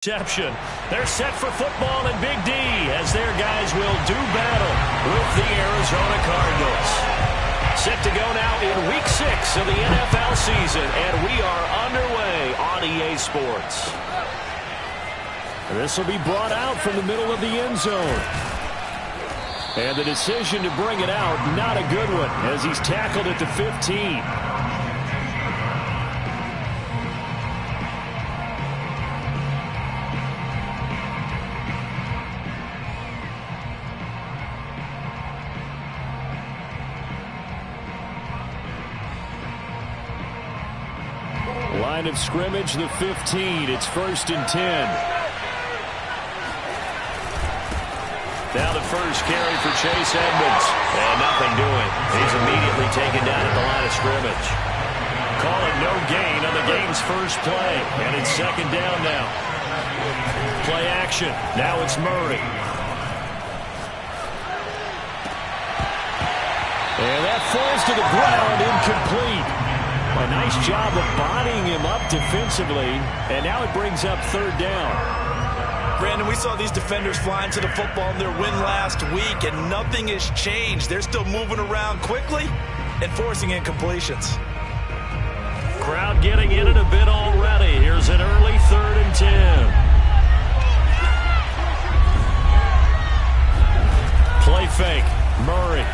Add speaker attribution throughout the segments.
Speaker 1: Reception. They're set for football in Big D as their guys will do battle with the Arizona Cardinals. Set to go now in Week 6 of the NFL season, and we are underway on EA Sports. This will be brought out from the middle of the end zone. And the decision to bring it out, not a good one, as he's tackled at the 15. Line of scrimmage, the 15. It's 1st and 10. Now the first carry for Chase Edmonds. And nothing doing. He's immediately taken down at the line of scrimmage. Call it no gain on the game's first play. And it's 2nd down now. Play action. Now it's Murray. And that falls to the ground, incomplete. A nice job of bodying him up defensively, and now it brings up 3rd down.
Speaker 2: Brandon, we saw these defenders flying to the football in their win last week, and nothing has changed. They're still moving around quickly and forcing incompletions.
Speaker 1: Crowd getting in it a bit already. Here's an early 3rd and 10. Play fake. Murray.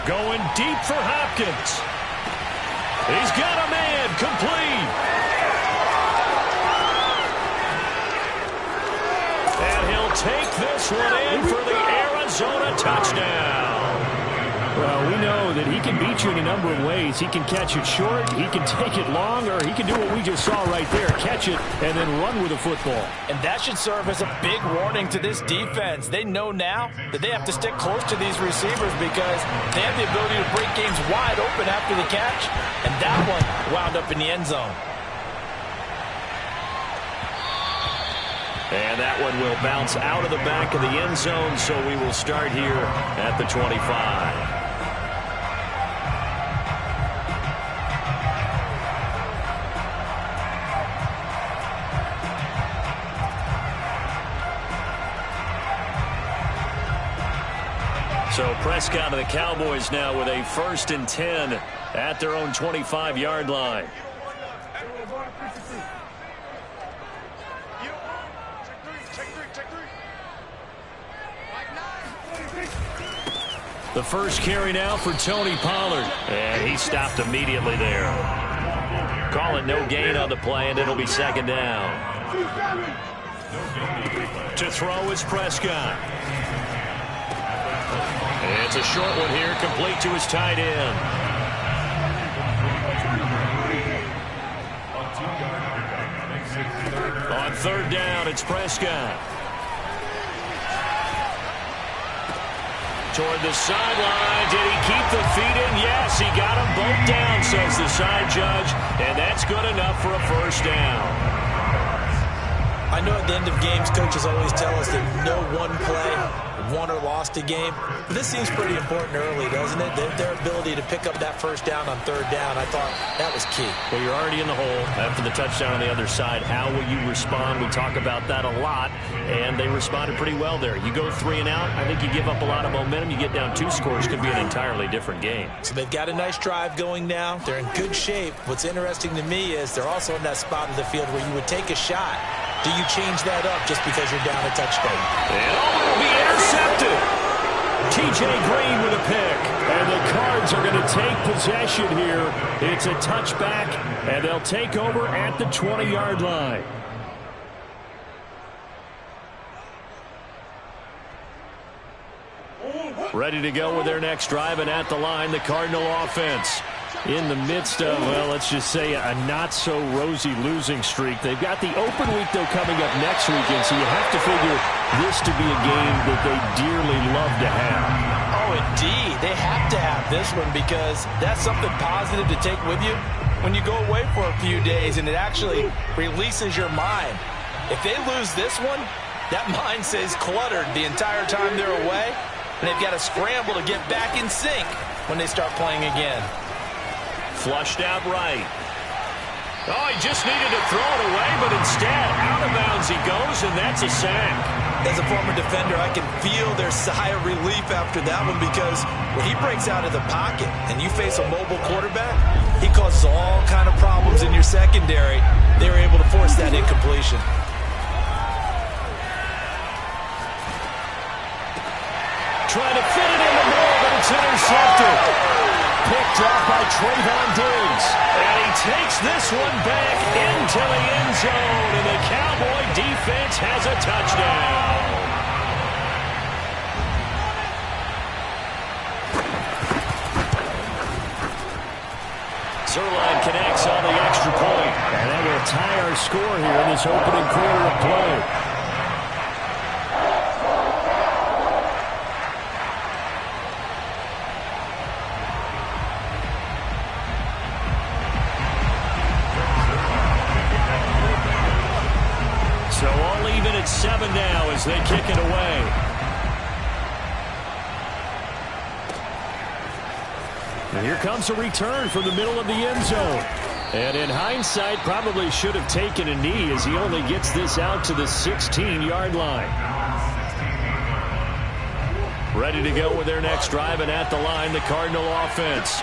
Speaker 1: Going deep for Hopkins. He's got a man, complete. And he'll take this one in for the Arizona touchdown. Well, we know that he can beat you in a number of ways. He can catch it short, he can take it long, or he can do what we just saw right there, catch it and then run with the football.
Speaker 2: And that should serve as a big warning to this defense. They know now that they have to stick close to these receivers because they have the ability to break games wide open after the catch. And that one wound up in the end zone.
Speaker 1: And that one will bounce out of the back of the end zone, so we will start here at the 25. So Prescott of the Cowboys now with a 1st and 10 at their own 25-yard line. The first carry now for Tony Pollard. And he stopped immediately there. Call it no gain on the play, and it'll be 2nd down. To throw is Prescott. It's a short one here, complete to his tight end. On 3rd down, it's Prescott. Toward the sideline. Did he keep the feet in? Yes, he got them both down, says the side judge. And that's good enough for a 1st down.
Speaker 2: I know at the end of games, coaches always tell us that no one play won or lost a game. But this seems pretty important early, doesn't it? Their ability to pick up that 1st down on 3rd down, I thought that was key.
Speaker 1: Well, you're already in the hole after the touchdown on the other side. How will you respond? We talk about that a lot, and they responded pretty well there. You go 3 and out, I think you give up a lot of momentum. You get down 2 scores, could be an entirely different game.
Speaker 2: So they've got a nice drive going now. They're in good shape. What's interesting to me is they're also in that spot of the field where you would take a shot. Do you change that up just because you're down a touchdown?
Speaker 1: And it'll be intercepted. T.J. Green with a pick. And the Cards are going to take possession here. It's a touchback, and they'll take over at the 20-yard line. Ready to go with their next drive, and at the line, the Cardinal offense. In the midst of, well, let's just say a not-so-rosy losing streak. They've got the open week, though, coming up next weekend, so you have to figure this to be a game that they dearly love to have.
Speaker 2: Oh, indeed. They have to have this one because that's something positive to take with you when you go away for a few days, and it actually releases your mind. If they lose this one, that mind stays cluttered the entire time they're away, and they've got to scramble to get back in sync when they start playing again.
Speaker 1: Flushed out right. Oh, he just needed to throw it away, but instead, out of bounds he goes, and that's a sack.
Speaker 2: As a former defender, I can feel their sigh of relief after that one, because when he breaks out of the pocket and you face a mobile quarterback, he causes all kind of problems in your secondary. They were able to force that incompletion.
Speaker 1: Trying to fit it in the middle, but it's intercepted. Picked off by Trayvon Diggs. And he takes this one back into the end zone. And the Cowboy defense has a touchdown. Zerline connects on the extra point. And that will tie our score here in this opening quarter of play. So all even at 7 now as they kick it away. And here comes a return from the middle of the end zone. And in hindsight, probably should have taken a knee as he only gets this out to the 16-yard line. Ready to go with their next drive, and at the line, the Cardinal offense.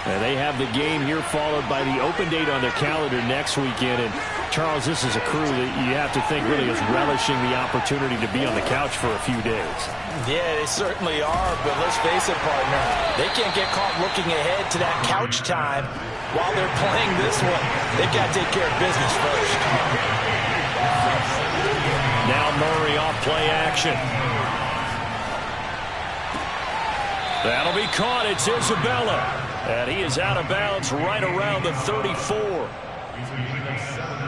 Speaker 1: And they have the game here followed by the open date on their calendar next weekend. And Charles, this is a crew that you have to think really is relishing the opportunity to be on the couch for a few days.
Speaker 2: Yeah, they certainly are, but let's face it, partner. They can't get caught looking ahead to that couch time while they're playing this one. They've got to take care of business first.
Speaker 1: Now Murray off play action. That'll be caught. It's Isabella. And he is out of bounds right around the 34.
Speaker 2: Well,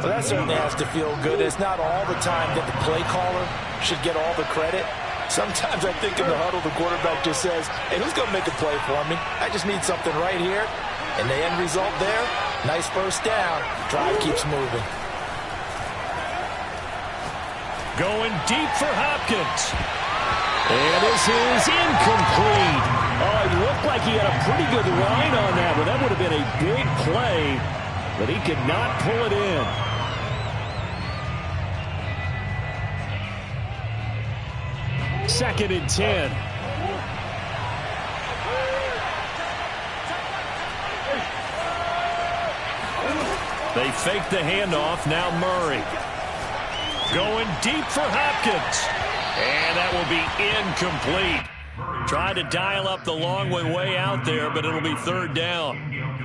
Speaker 2: that certainly has to feel good. It's not all the time that the play caller should get all the credit. Sometimes I think in the huddle, the quarterback just says, hey, who's going to make a play for me? I just need something right here. And the end result there, nice first down. Drive keeps moving.
Speaker 1: Going deep for Hopkins. And this is incomplete. Oh, it looked like he had a pretty good line on that, but that would have been a big play, but he could not pull it in. Second and 10. They fake the handoff. Now Murray. Going deep for Hopkins. And that will be incomplete. Trying to dial up the long way out there, but it'll be third down.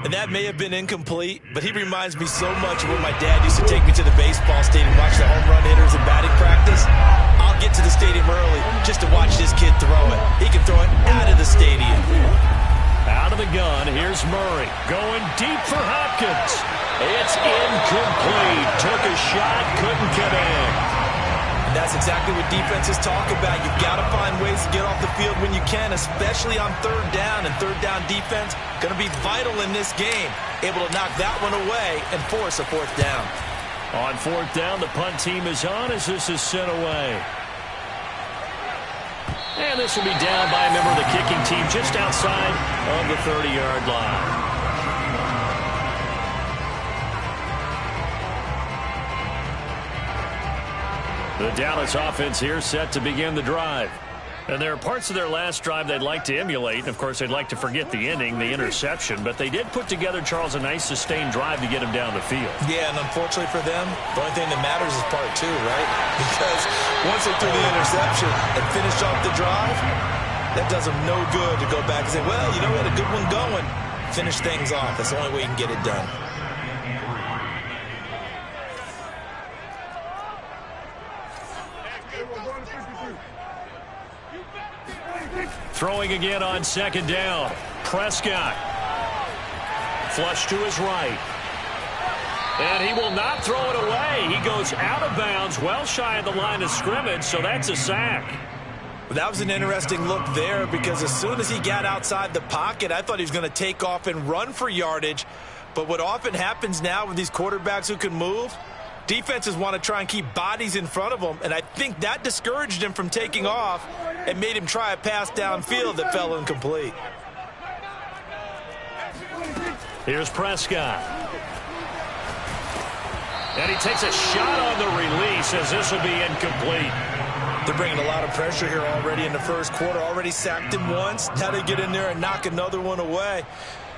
Speaker 2: And that may have been incomplete, but he reminds me so much of when my dad used to take me to the baseball stadium and watch the home run hitters in batting practice. I'll get to the stadium early just to watch this kid throw it. He can throw it out of the stadium.
Speaker 1: Out of the gun, here's Murray. Going deep for Hopkins. It's incomplete. Took a shot, couldn't connect.
Speaker 2: That's exactly what defenses talk about. You've got to find ways to get off the field when you can, especially on third down. And third down defense going to be vital in this game. Able to knock that one away and force a fourth down.
Speaker 1: On fourth down, the punt team is on as this is sent away. And this will be down by a member of the kicking team just outside of the 30-yard line. The Dallas offense here set to begin the drive. And there are parts of their last drive they'd like to emulate. And, of course, they'd like to forget the ending, the interception. But they did put together, Charles, a nice sustained drive to get him down the field.
Speaker 2: Yeah, and unfortunately for them, the only thing that matters is part two, right? Because once they threw the interception and finished off the drive, that does them no good to go back and say, well, you know, we had a good one going. Finish things off. That's the only way you can get it done.
Speaker 1: Throwing again on second down. Prescott. Flush to his right. And he will not throw it away. He goes out of bounds, well shy of the line of scrimmage, so that's a sack.
Speaker 2: That was an interesting look there because as soon as he got outside the pocket, I thought he was going to take off and run for yardage. But what often happens now with these quarterbacks who can move, defenses want to try and keep bodies in front of them, and I think that discouraged him from taking off and made him try a pass downfield that fell incomplete.
Speaker 1: Here's Prescott. And he takes a shot on the release as this will be incomplete.
Speaker 2: They're bringing a lot of pressure here already in the first quarter. Already sacked him once. Now they get in there and knock another one away.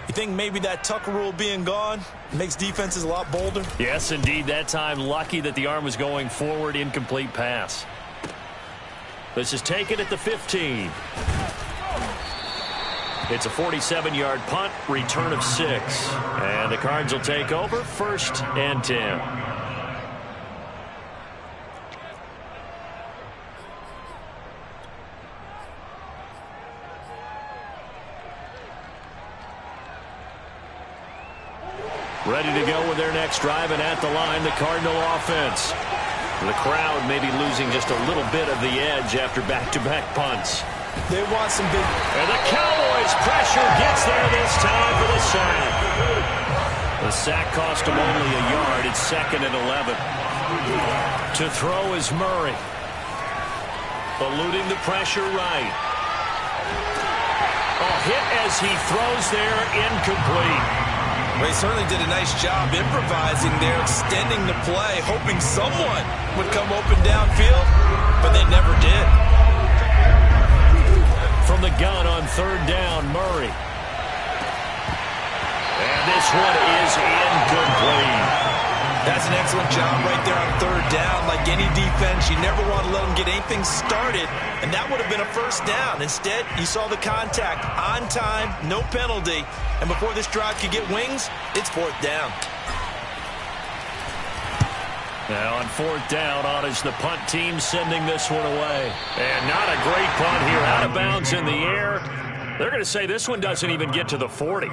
Speaker 2: You think maybe that Tucker rule being gone makes defenses a lot bolder?
Speaker 1: Yes, indeed. That time, lucky that the arm was going forward. Incomplete pass. This is taken at the 15. It's a 47-yard punt, return of 6. And the Cards will take over, 1st and 10. Ready to go with their next drive, and at the line, the Cardinal offense. The crowd maybe losing just a little bit of the edge after back-to-back punts.
Speaker 2: They want some big...
Speaker 1: And the Cowboys' pressure gets there this time for the sack. The sack cost them only a yard. It's 2nd and 11. To throw is Murray. Eluding the pressure right. A hit as he throws there, incomplete.
Speaker 2: They certainly did a nice job improvising there, extending the play, hoping someone would come open downfield, but they never did.
Speaker 1: From the gun on 3rd down, Murray. And this one is incomplete.
Speaker 2: That's an excellent job right there on 3rd down. Like any defense, you never want to let them get anything started, and that would have been a 1st down. Instead, you saw the contact on time, no penalty, and before this drive could get wings, it's 4th down.
Speaker 1: Now on 4th down, on is the punt team sending this one away. And not a great punt here, out of bounds in the air. They're going to say this one doesn't even get to the 40.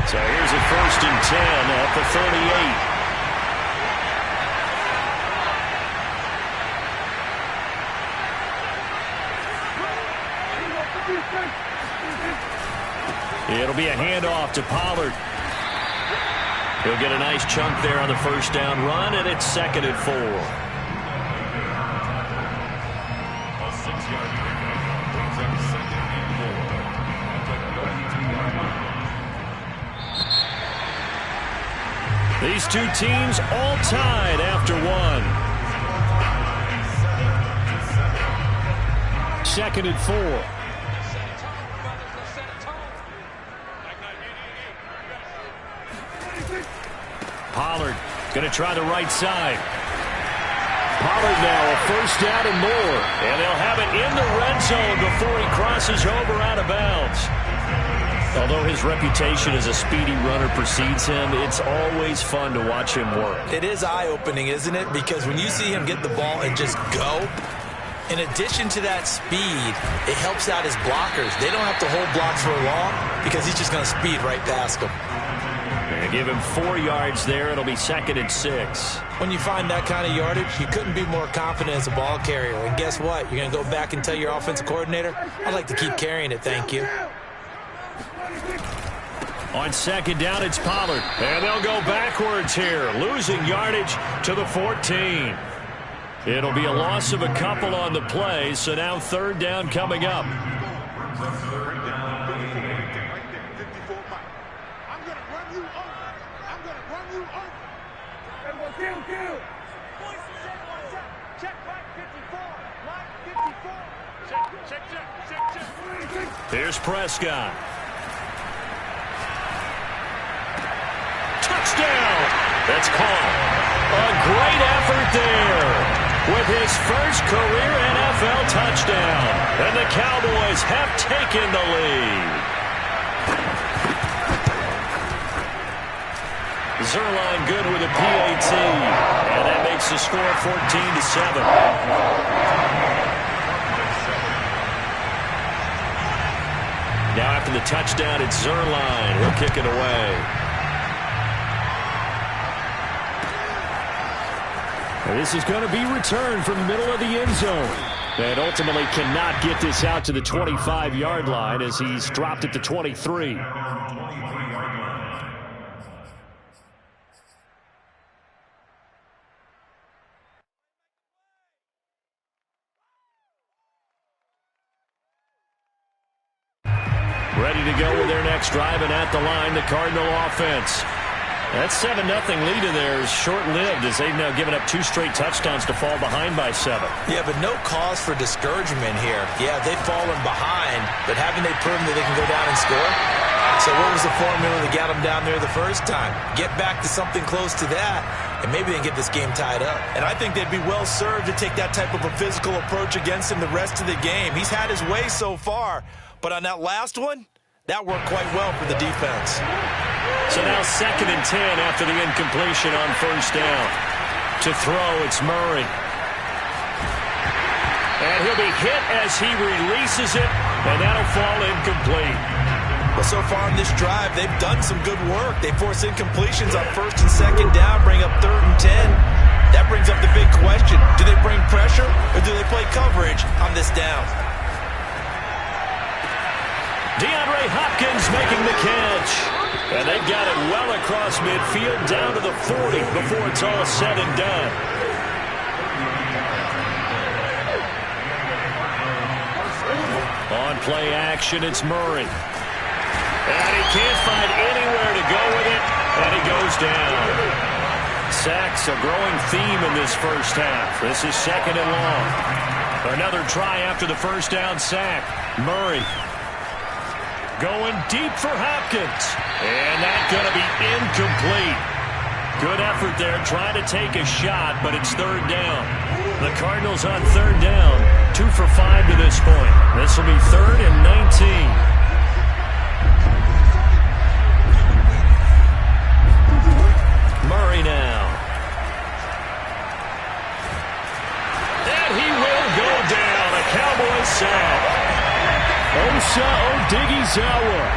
Speaker 1: So here's a 1st and 10 at the 38. It'll be a handoff to Pollard. He'll get a nice chunk there on the 1st down run, and it's 2nd and 4. These two teams all tied after one. 2nd and 4. Pollard going to try the right side. Pollard now a 1st down and more. And they'll have it in the red zone before he crosses over out of bounds. Although his reputation as a speedy runner precedes him, it's always fun to watch him work.
Speaker 2: It is eye-opening, isn't it? Because when you see him get the ball and just go, in addition to that speed, it helps out his blockers. They don't have to hold blocks for long because he's just going to speed right past them.
Speaker 1: And give him 4 yards there. It'll be 2nd and 6.
Speaker 2: When you find that kind of yardage, you couldn't be more confident as a ball carrier. And guess what? You're going to go back and tell your offensive coordinator, I'd like to keep carrying it, thank you.
Speaker 1: On 2nd down, it's Pollard. And they'll go backwards here, losing yardage to the 14. It'll be a loss of a couple on the play, so now 3rd down coming up. Here's Prescott. Touchdown! That's caught. A great effort there with his first career NFL touchdown. And the Cowboys have taken the lead. Zerline good with a PAT. And that makes the score 14-7. Now after the touchdown, it's Zerline. He'll kick it away. And this is going to be returned from the middle of the end zone. And ultimately cannot get this out to the 25-yard line as he's dropped at the 23. to go with their next drive, and at the line, the Cardinal offense. That 7-0 lead in there is short-lived as they've now given up 2 straight touchdowns to fall behind by 7.
Speaker 2: Yeah, but no cause for discouragement here. Yeah, they've fallen behind, but haven't they proven that they can go down and score? So what was the formula that got them down there the first time? Get back to something close to that, and maybe they can get this game tied up. And I think they'd be well served to take that type of a physical approach against him the rest of the game. He's had his way so far, but on that last one, that worked quite well for the defense.
Speaker 1: So now 2nd and 10 after the incompletion on first down. To throw, it's Murray. And he'll be hit as he releases it, and that'll fall incomplete.
Speaker 2: Well, so far in this drive, they've done some good work. They force incompletions on 1st and 2nd down, bring up 3rd and 10. That brings up the big question. Do they bring pressure, or do they play coverage on this down?
Speaker 1: DeAndre Hopkins making the catch. And they've got it well across midfield down to the 40 before it's all said and done. On play action, it's Murray. And he can't find anywhere to go with it, and he goes down. Sacks a growing theme in this first half. This is 2nd and long. Another try after the first down sack. Murray going deep for Hopkins. And that's going to be incomplete. Good effort there trying to take a shot, but it's 3rd down. The Cardinals on 3rd down. 2 for 5 to this point. This will be 3rd and 19. Murray now. And he will go down. A Cowboys sack. Osa Odighizuwa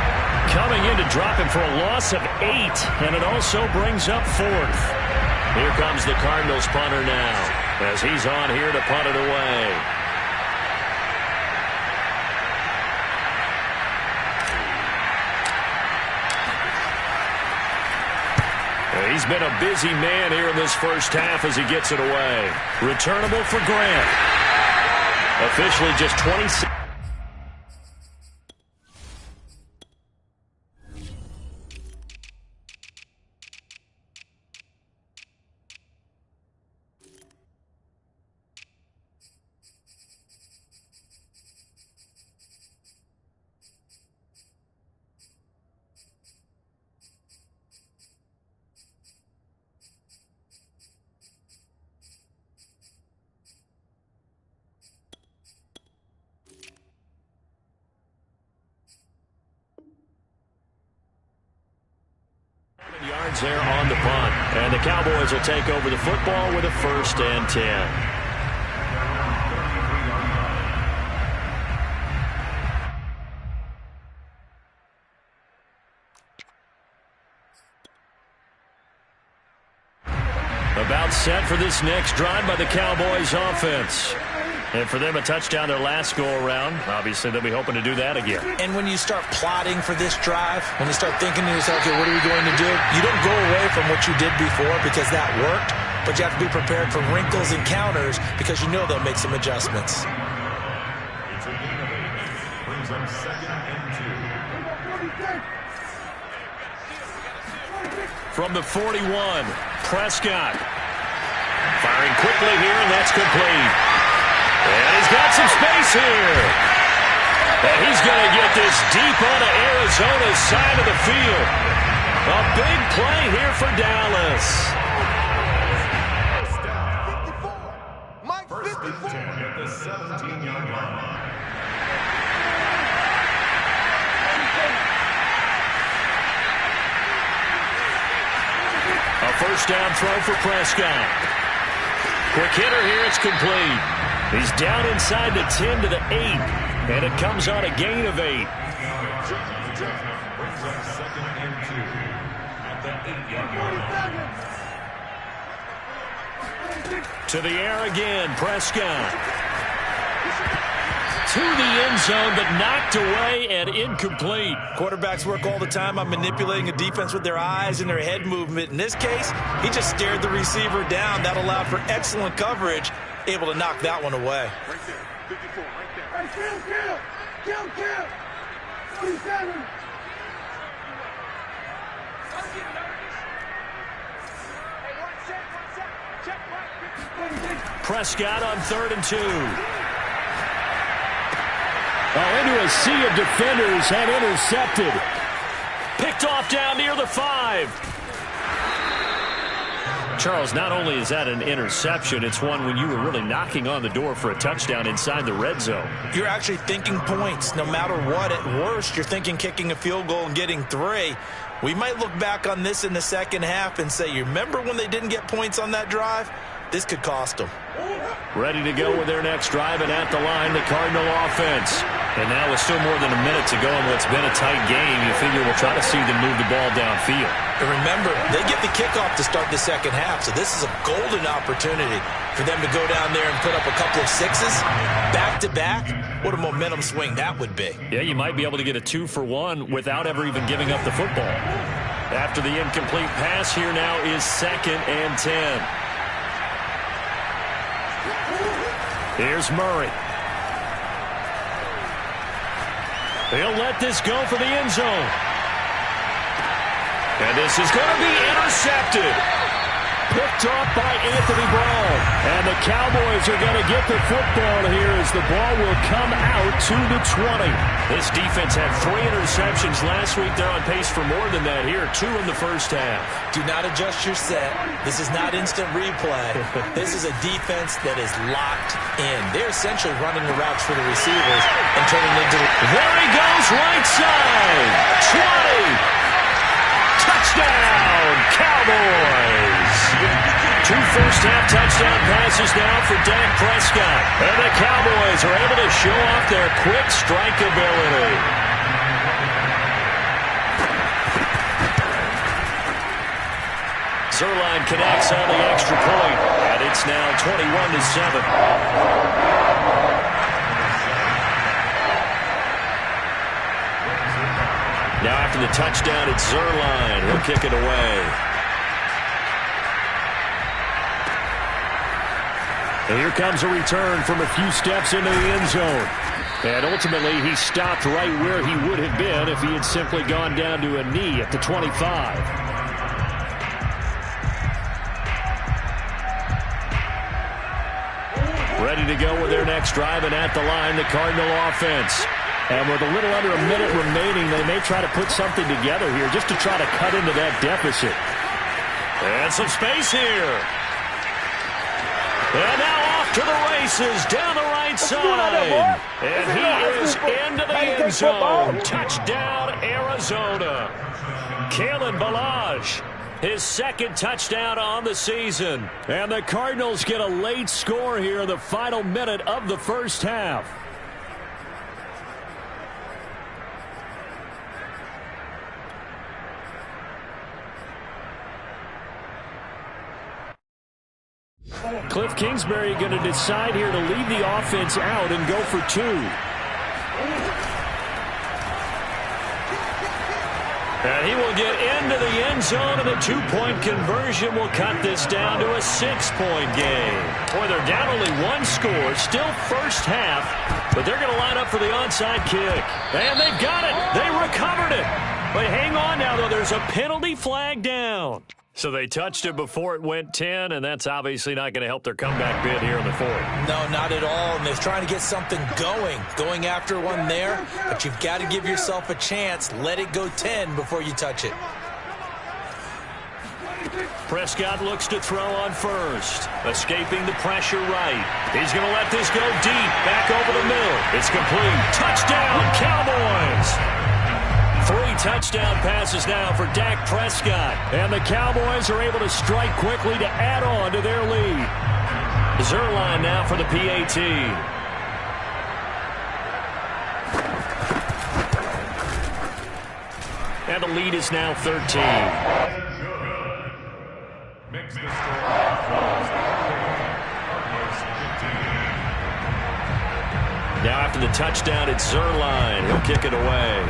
Speaker 1: coming in to drop him for a loss of 8, and it also brings up 4th. Here comes the Cardinals punter now, as he's on here to punt it away. He's been a busy man here in this first half as he gets it away. Returnable for Grant. Officially just 26. Yards there on the punt. And the Cowboys will take over the football with a 1st and 10. About set for this next drive by the Cowboys offense. And for them, a touchdown their last go-around. Obviously, they'll be hoping to do that again.
Speaker 2: And when you start plotting for this drive, when you start thinking to yourself, okay, what are we going to do? You don't go away from what you did before because that worked, but you have to be prepared for wrinkles and counters because you know they'll make some adjustments.
Speaker 1: From the 41, Prescott. Firing quickly here, and that's complete. And he's got some space here. And he's going to get this deep onto Arizona's side of the field. A big play here for Dallas.
Speaker 3: First and 10 at the 17-yard line.
Speaker 1: A first down throw for Prescott. Quick hitter here, it's complete. He's down inside the 10 to the 8, and it comes on a gain of 8.
Speaker 3: Brings up 2nd and 2 at the 8-yard line.
Speaker 1: To the air again, Prescott. To the end zone, but knocked away and incomplete.
Speaker 2: Quarterbacks work all the time on manipulating a defense with their eyes and their head movement. In this case, he just stared the receiver down. That allowed for excellent coverage, able to knock that one away.
Speaker 3: Right there, 54, right there. Kill! 47!
Speaker 1: Prescott on 3rd and 2.
Speaker 4: Oh, into a sea of defenders and intercepted.
Speaker 1: Picked off down near the 5. Charles, not only is that an interception, it's one when you were really knocking on the door for a touchdown inside the red zone.
Speaker 2: You're actually thinking points. No matter what, at worst, you're thinking kicking a field goal and getting 3. We might look back on this in the second half and say, you remember when they didn't get points on that drive? This could cost them.
Speaker 1: Ready to go with their next drive, and at the line, the Cardinal offense. And now with still more than a minute to go in what's been a tight game, you figure we'll try to see them move the ball downfield.
Speaker 2: And remember, they get the kickoff to start the second half, so this is a golden opportunity for them to go down there and put up a couple of 6s back-to-back. What a momentum swing that would be.
Speaker 1: Yeah, you might be able to get a 2-for-1 without ever even giving up the football. After the incomplete pass, here now is 2nd and 10. Here's Murray. He'll let this go for the end zone. And this is going to be intercepted. Picked off by Anthony Brown. And the Cowboys are going to get the football here as the ball will come out to the 20. This defense had 3 interceptions last week. They're on pace for more than that here. 2 in the first half.
Speaker 2: Do not adjust your set. This is not instant replay. This is a defense that is locked in. They're essentially running the routes for the receivers and turning into the...
Speaker 1: There he goes, right side. 20. Touchdown, Cowboys. 2 first-half touchdown passes now for Dak Prescott. And the Cowboys are able to show off their quick strike ability. Zerline connects on the extra point, and it's now 21-7. Now after the touchdown, it's Zerline. He'll kick it away. And here comes a return from a few steps into the end zone. And ultimately, he stopped right where he would have been if he had simply gone down to a knee at the 25. Ready to go with their next drive, and at the line, the Cardinal offense. And with a little under a minute remaining, they may try to put something together here just to try to cut into that deficit. And some space here. And now off to the races down the right side. And he is into the end zone. Touchdown, Arizona. Kalen Ballage, his 2nd touchdown on the season. And the Cardinals get a late score here in the final minute of the first half. Cliff Kingsbury going to decide here to leave the offense out and go for 2. And he will get into the end zone, and the 2-point conversion will cut this down to a 6-point game. Boy, they're down only 1 score, still first half, but they're going to line up for the onside kick. And they've got it. They recovered it. But hang on now, though. There's a penalty flag down. So they touched it before it went 10, and that's obviously not going to help their comeback bid here in the 4th.
Speaker 2: No, not at all, and they're trying to get something going after one there, but you've got to give yourself a chance. Let it go 10 before you touch it.
Speaker 1: Prescott looks to throw on first, escaping the pressure right. He's going to let this go deep, back over the middle. It's complete. Touchdown, Cowboys! 3 touchdown passes now for Dak Prescott. And the Cowboys are able to strike quickly to add on to their lead. Zerline now for the PAT. And the lead is now 13. Now after the touchdown, it's Zerline. He'll kick it away.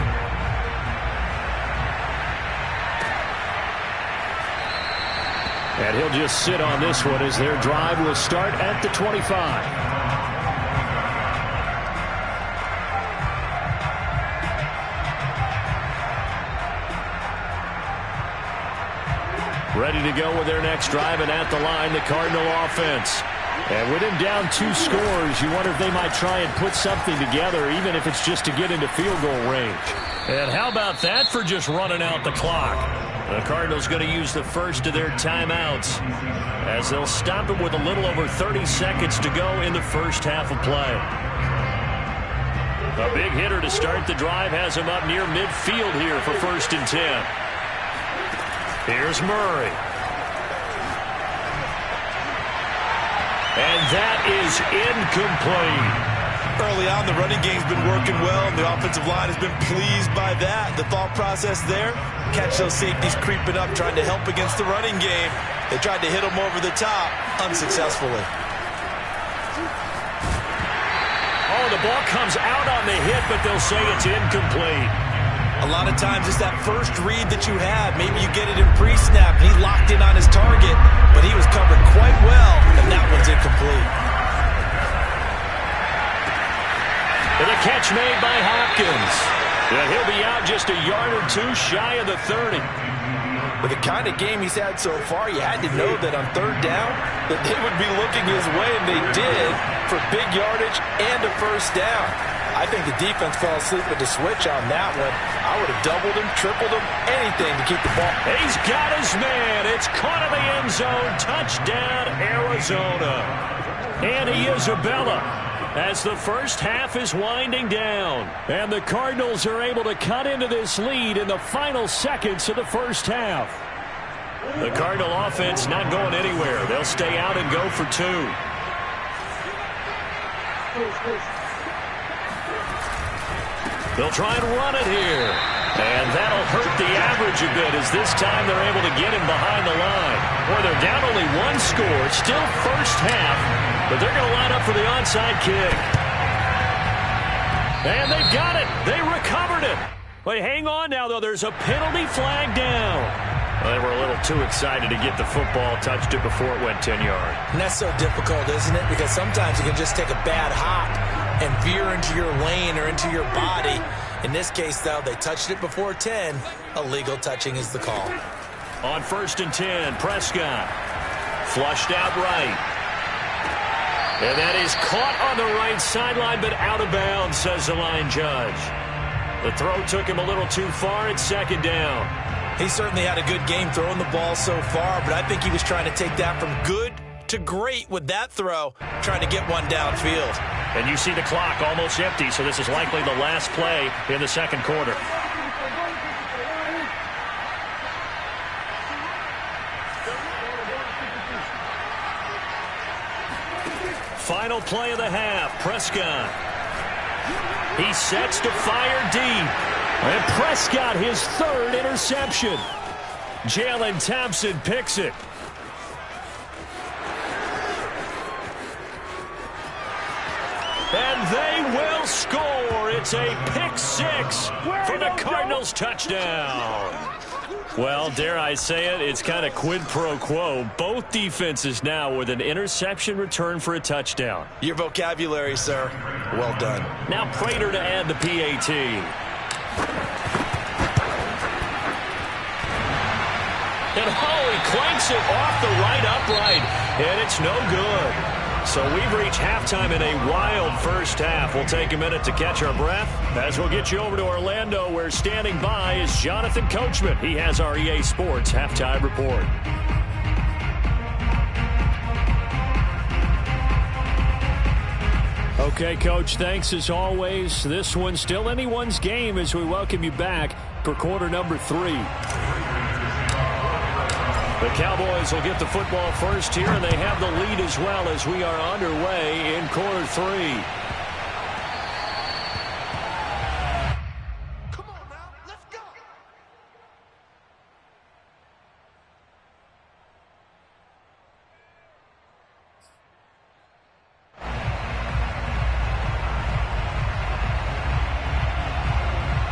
Speaker 1: And he'll just sit on this one as their drive will start at the 25. Ready to go with their next drive, and at the line, the Cardinal offense.
Speaker 4: And with him down 2 scores, you wonder if they might try and put something together, even if it's just to get into field goal range.
Speaker 1: And how about that for just running out the clock? The Cardinals going to use the first of their timeouts as they'll stop it with a little over 30 seconds to go in the first half of play. A big hitter to start the drive has him up near midfield here for 1st and 10. Here's Murray. And that is incomplete.
Speaker 2: Early on, the running game's been working well, and the offensive line has been pleased by that. The thought process there, catch those safeties creeping up, trying to help against the running game. They tried to hit them over the top, unsuccessfully.
Speaker 1: Oh, the ball comes out on the hit, but they'll say it's incomplete.
Speaker 2: A lot of times it's that first read that you have. Maybe you get it in pre-snap, and he locked in on his target, but he was covered quite well, and that one's incomplete.
Speaker 1: And a catch made by Hopkins. And he'll be out just a yard or 2 shy of the 30.
Speaker 2: With the kind of game he's had so far, you had to know that on 3rd down that they would be looking his way, and they did, for big yardage and a 1st down. I think the defense fell asleep with the switch on that one. I would have doubled him, tripled him, anything to keep the ball.
Speaker 1: He's got his man. It's caught in the end zone. Touchdown, Arizona. And Isabella, as the first half is winding down. And the Cardinals are able to cut into this lead in the final seconds of the first half. The Cardinal offense not going anywhere. They'll stay out and go for 2. They'll try and run it here. And that'll hurt the average a bit as this time they're able to get him behind the line. Boy, they're down only 1 score. It's still first half, but they're going to line up for the onside kick. And they've got it. They recovered it. But hang on now, though. There's a penalty flag down. Well, they were a little too excited to get the football, touched it before it went 10 yards.
Speaker 2: And that's so difficult, isn't it? Because sometimes you can just take a bad hop and veer into your lane or into your body. In this case, though, they touched it before 10. Illegal touching is the call.
Speaker 1: On 1st and 10, Prescott flushed out right. And that is caught on the right sideline, but out of bounds, says the line judge. The throw took him a little too far. It's 2nd down.
Speaker 2: He certainly had a good game throwing the ball so far, but I think he was trying to take that from good to great with that throw, trying to get one downfield.
Speaker 1: And you see the clock almost empty, so this is likely the last play in the 2nd quarter. Final play of the half, Prescott. He sets to fire deep. And Prescott, his 3rd interception. Jalen Thompson picks it. And they will score. It's a pick 6 for the Cardinals touchdown. Well, dare I say it, it's kind of quid pro quo. Both defenses now with an interception return for a touchdown.
Speaker 2: Your vocabulary, sir. Well done.
Speaker 1: Now Prater to add the PAT. And he clanks it off the right upright, and it's no good. So we've reached halftime in a wild first half. We'll take a minute to catch our breath as we'll get you over to Orlando, where standing by is Jonathan Coachman. He has our EA Sports halftime report.
Speaker 4: Okay, Coach, thanks as always. This one's still anyone's game as we welcome you back for quarter number 3.
Speaker 1: The Cowboys will get the football first here, and they have the lead as well as we are underway in quarter 3.
Speaker 5: Come on now, let's go.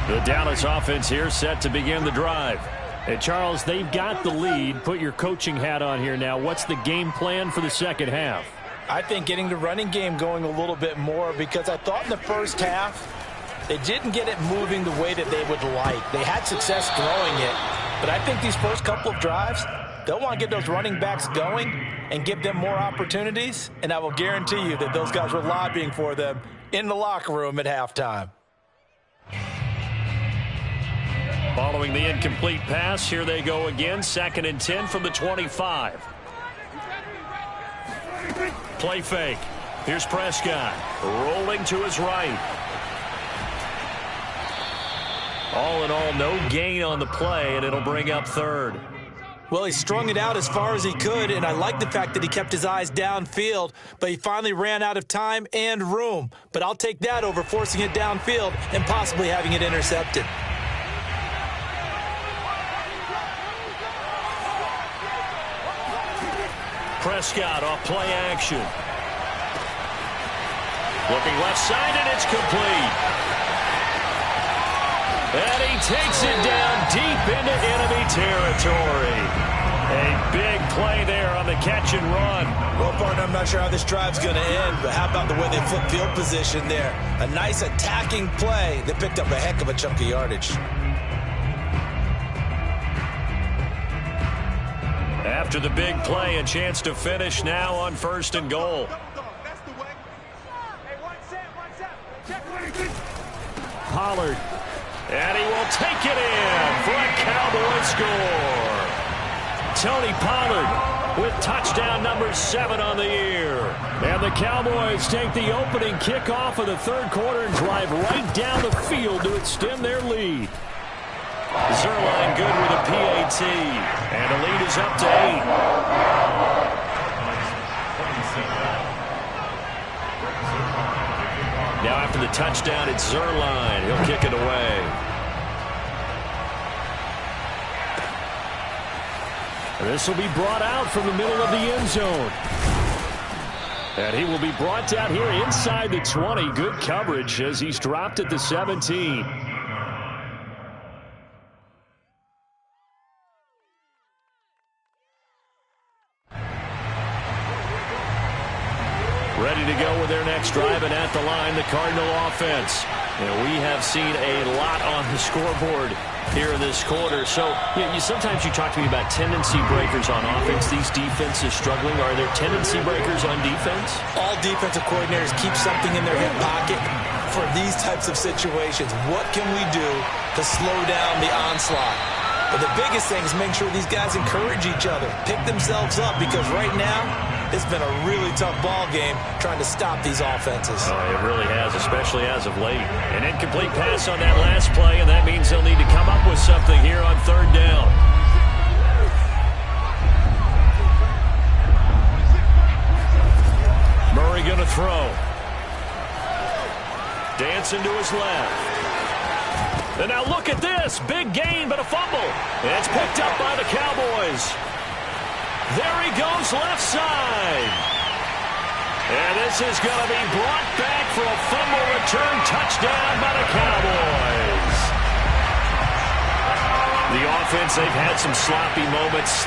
Speaker 1: The Dallas offense here set to begin the drive.
Speaker 4: Hey, Charles, they've got the lead. Put your coaching hat on here now. What's the game plan for the second half?
Speaker 2: I think getting the running game going a little bit more, because I thought in the first half they didn't get it moving the way that they would like. They had success throwing it, but I think these first couple of drives, They'll want to get those running backs going and give them more opportunities, and I will guarantee you that those guys were lobbying for them in the locker room at halftime.
Speaker 4: Following the incomplete pass, here they go again. 2nd and 10 from the 25. Play fake. Here's Prescott. Rolling to his right. All in all, no gain on the play, and it'll bring up 3rd.
Speaker 2: Well, he strung it out as far as he could, and I like the fact that he kept his eyes downfield, but he finally ran out of time and room. But I'll take that over forcing it downfield and possibly having it intercepted.
Speaker 4: Prescott off play action. Looking left side, and it's complete. And he takes it down deep into enemy territory. A big play there on the catch and run.
Speaker 2: Well, partner, I'm not sure how this drive's going to end, but how about the way they flip field position there? A nice attacking play that picked up a heck of a chunk of yardage.
Speaker 4: After the big play, a chance to finish now on 1st and goal. Pollard. And he will take it in for a Cowboy score. Tony Pollard with touchdown number 7 on the year. And the Cowboys take the opening kickoff of the 3rd quarter and drive right down the field to extend their lead. Zerline good with a PAT. And the lead is up to 8. Now after the touchdown, it's Zerline. He'll kick it away. This will be brought out from the middle of the end zone. And he will be brought down here inside the 20. Good coverage as he's dropped at the 17. Ready to go with their next drive, and at the line, the Cardinal offense. And we have seen a lot on the scoreboard here in this quarter. So sometimes you talk to me about tendency breakers on offense. These defenses struggling. Are there tendency breakers on defense?
Speaker 2: All defensive coordinators keep something in their hip pocket for these types of situations. What can we do to slow down the onslaught? But the biggest thing is make sure these guys encourage each other, pick themselves up, because right now it's been a really tough ball game trying to stop these offenses.
Speaker 4: Oh, it really has, especially as of late. An incomplete pass on that last play, and that means they'll need to come up with something here on 3rd down. Murray going to throw. Dancing to his left. And now look at this. Big gain, but a fumble. And it's picked up by the Cowboys. There he goes left side. And this is going to be brought back for a fumble return touchdown by the Cowboys. The offense, they've had some sloppy moments.